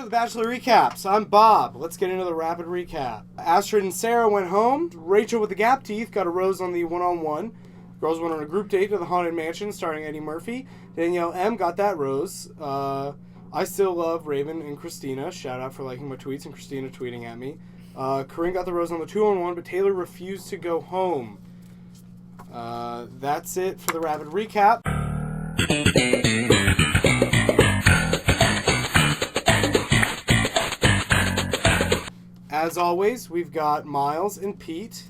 to the Bachelor recaps. I'm Bob. Let's get into the rapid recap. Astrid and Sarah went home. Rachel with the gap teeth got a rose on the one-on-one. Girls went on a group date to the Haunted Mansion starring Eddie Murphy. Danielle M. got that rose. I still love Raven and Christina. Shout out for liking my tweets and Christina tweeting at me. Corinne got the rose on the 2-on-1, but Taylor refused to go home. That's it for the rapid recap. As always, we've got Myles and Pete.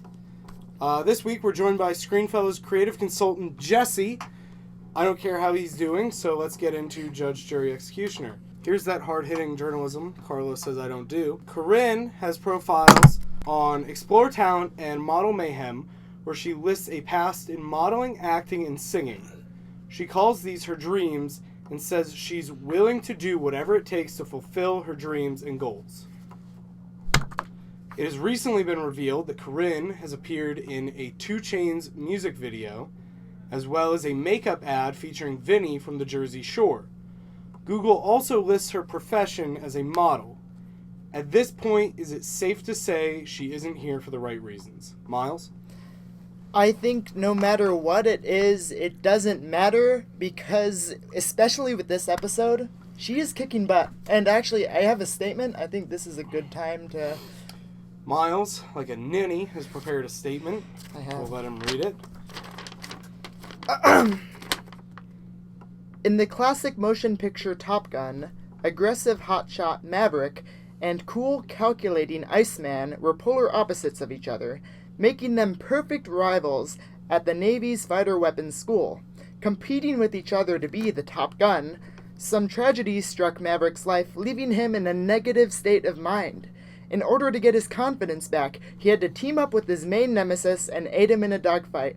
This week we're joined by ScreenFellas creative consultant Jesse. I don't care how he's doing, so let's get into Judge, Jury, Executioner. Here's that hard-hitting journalism Carlos says I don't do. Corinne has profiles on Explore Talent and Model Mayhem, where she lists a past in modeling, acting, and singing. She calls these her dreams and says she's willing to do whatever it takes to fulfill her dreams and goals. It has recently been revealed that Corinne has appeared in a 2 Chainz music video, as well as a makeup ad featuring Vinny from the Jersey Shore. Google also lists her profession as a model. At this point, is it safe to say she isn't here for the right reasons? Myles? I think no matter what it is, it doesn't matter because, especially with this episode, she is kicking butt. And actually, I have a statement. I think this is a good time to... Myles, like a ninny, has prepared a statement. I have. We'll let him read it. In the classic motion picture Top Gun, aggressive hotshot Maverick and cool calculating Iceman were polar opposites of each other, making them perfect rivals at the Navy's fighter weapons school. Competing with each other to be the top gun, some tragedy struck Maverick's life, leaving him in a negative state of mind. In order to get his confidence back, he had to team up with his main nemesis and aid him in a dogfight.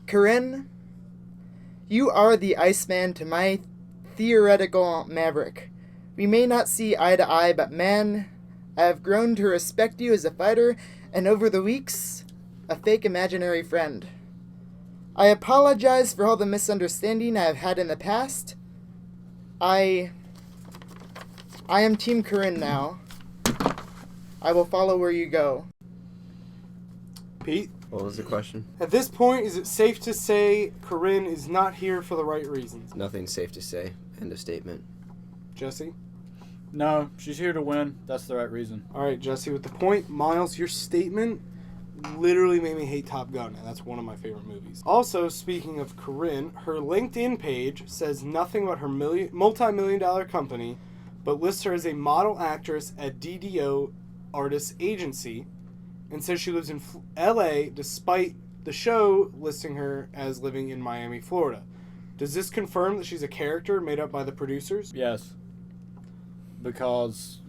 Corinne, you are the Iceman to my theoretical Maverick. We may not see eye to eye, but man, I have grown to respect you as a fighter, and over the weeks, a fake imaginary friend. I apologize for all the misunderstanding I have had in the past. I am Team Corinne now. I will follow where you go. Pete? What was the question? At this point, is it safe to say Corinne is not here for the right reasons? Nothing's safe to say. End of statement. Jesse? No, she's here to win. That's the right reason. All right, Jesse, with the point. Myles, your statement literally made me hate Top Gun, and that's one of my favorite movies. Also, speaking of Corinne, her LinkedIn page says nothing about her multi-million-dollar company, but lists her as a model actress at DDO Artists Agency, and says she lives in LA despite the show listing her as living in Miami, Florida. Does this confirm that she's a character made up by the producers? Yes. Because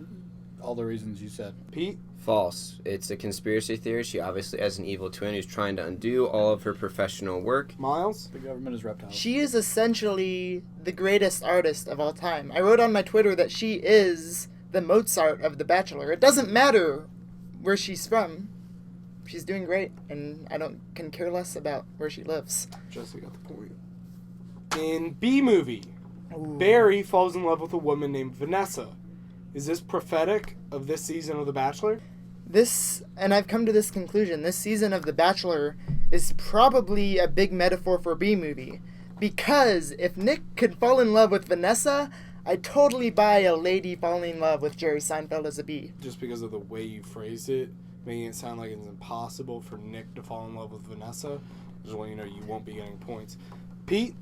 all the reasons you said. Pete? False. It's a conspiracy theory. She obviously has an evil twin who's trying to undo all of her professional work. Myles? The government is reptiles. She is essentially the greatest artist of all time. I wrote on my Twitter that she is the Mozart of The Bachelor. It doesn't matter where she's from. She's doing great, and I can care less about where she lives. Jesse got the point. In B movie, Barry falls in love with a woman named Vanessa. Is this prophetic of this season of The Bachelor? And I've come to this conclusion, this season of The Bachelor is probably a big metaphor for B movie. Because if Nick could fall in love with Vanessa, I'd totally buy a lady falling in love with Jerry Seinfeld as a B. Just because of the way you phrased it, making it sound like it's impossible for Nick to fall in love with Vanessa, just want you to know you won't be getting points. Pete?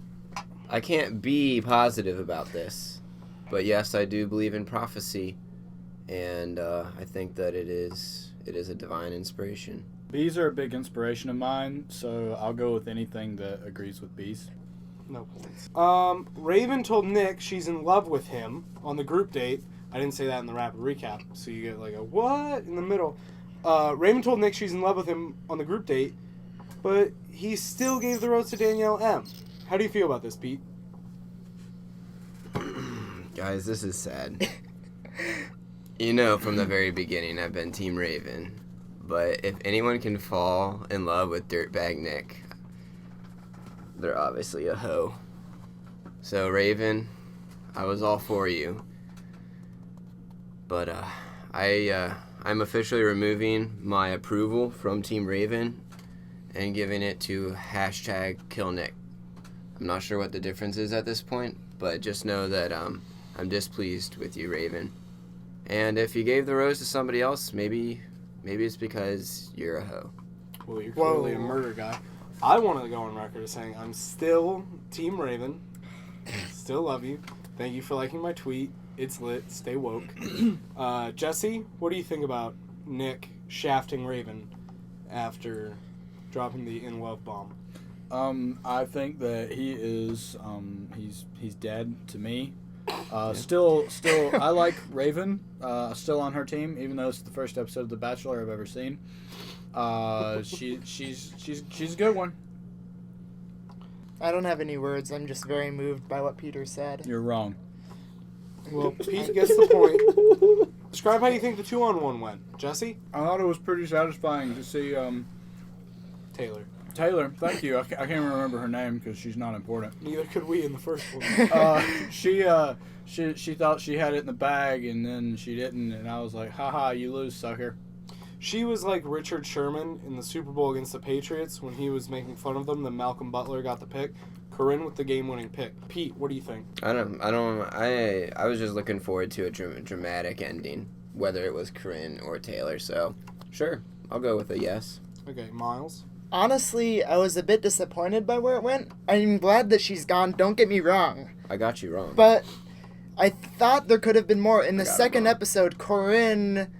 I can't be positive about this, but yes, I do believe in prophecy, and I think that it is a divine inspiration. Bees are a big inspiration of mine, so I'll go with anything that agrees with bees. No points. Raven told Nick she's in love with him on the group date. I didn't say that in the rapid recap, so you get like a what in the middle. Raven told Nick she's in love with him on the group date, but he still gave the rose to Danielle M. How do you feel about this, Pete? Guys, this is sad. You know, from the very beginning, I've been Team Raven. But if anyone can fall in love with Dirtbag Nick, they're obviously a hoe. So, Raven, I was all for you. But I'm officially removing my approval from Team Raven and giving it to #KillNick. I'm not sure what the difference is at this point, but just know that I'm displeased with you, Raven. And if you gave the rose to somebody else, maybe it's because you're a hoe. Well, you're clearly a murder guy. I want to go on record as saying I'm still Team Raven. Still love you. Thank you for liking my tweet. It's lit. Stay woke. Jesse, what do you think about Nick shafting Raven after dropping the in love bomb? I think that he is he's dead to me. Still, I like Raven. Still on her team, even though it's the first episode of The Bachelor I've ever seen. She's a good one. I don't have any words. I'm just very moved by what Peter said. You're wrong. Well, Pete gets the point. Describe how you think the 2-on-1 went, Jesse. I thought it was pretty satisfying to see Taylor. Thank you. I can't remember her name because she's not important. Neither could we in the first one. She thought she had it in the bag and then she didn't, and I was like, haha, you lose, sucker. She was like Richard Sherman in the Super Bowl against the Patriots when he was making fun of them. Then Malcolm Butler got the pick. Corinne with the game-winning pick. Pete, what do you think? I was just looking forward to a dramatic ending, whether it was Corinne or Taylor. So, sure, I'll go with a yes. Okay, Myles. Honestly, I was a bit disappointed by where it went. I'm glad that she's gone, don't get me wrong. I got you wrong. But I thought there could have been more. In the second episode, Corinne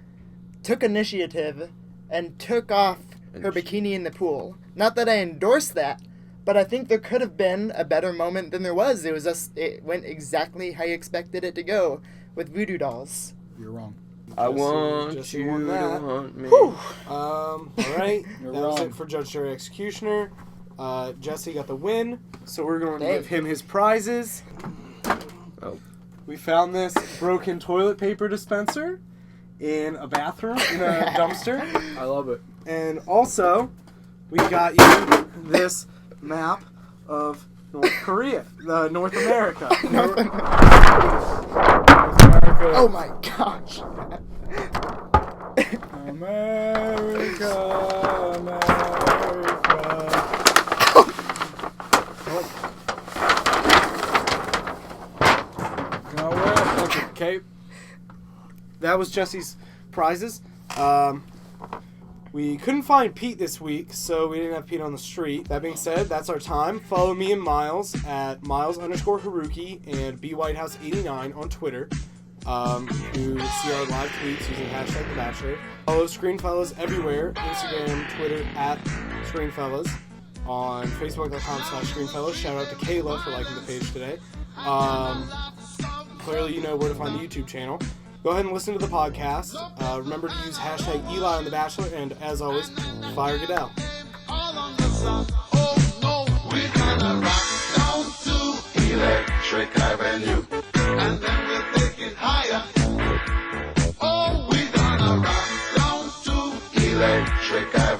took initiative and took off her bikini in the pool. Not that I endorse that, but I think there could have been a better moment than there was. It went exactly how you expected it to go with voodoo dolls. You're wrong. I want Jesse you won that. to want me. All right, You're that was wrong. it for Judge, Jury, Executioner. Jesse got the win, so we're going to Dang. give him his prizes. Oh. We found this broken toilet paper dispenser in a bathroom, in a dumpster. I love it. And also, we got you this map of North Korea, North America. America. Oh my gosh. America. Can I wear a fucking cape? That was Jesse's prizes. We couldn't find Pete this week, so we didn't have Pete on the street. That being said, that's our time. Follow me and Myles at Myles_Haruki and bob.whitehouse89 on Twitter. Who see our live tweets using #The Bachelor. Follow ScreenFellas everywhere. Instagram, Twitter at ScreenFellas. On Facebook.com/ScreenFellas. Shout out to Kayla for liking the page today. Clearly you know where to find the YouTube channel. Go ahead and listen to the podcast. Remember to use #Eli on The Bachelor, and as always, fire Goodell. Electric Avenue, and then we'll take it higher. Oh, we're gonna rock down to Electric Avenue.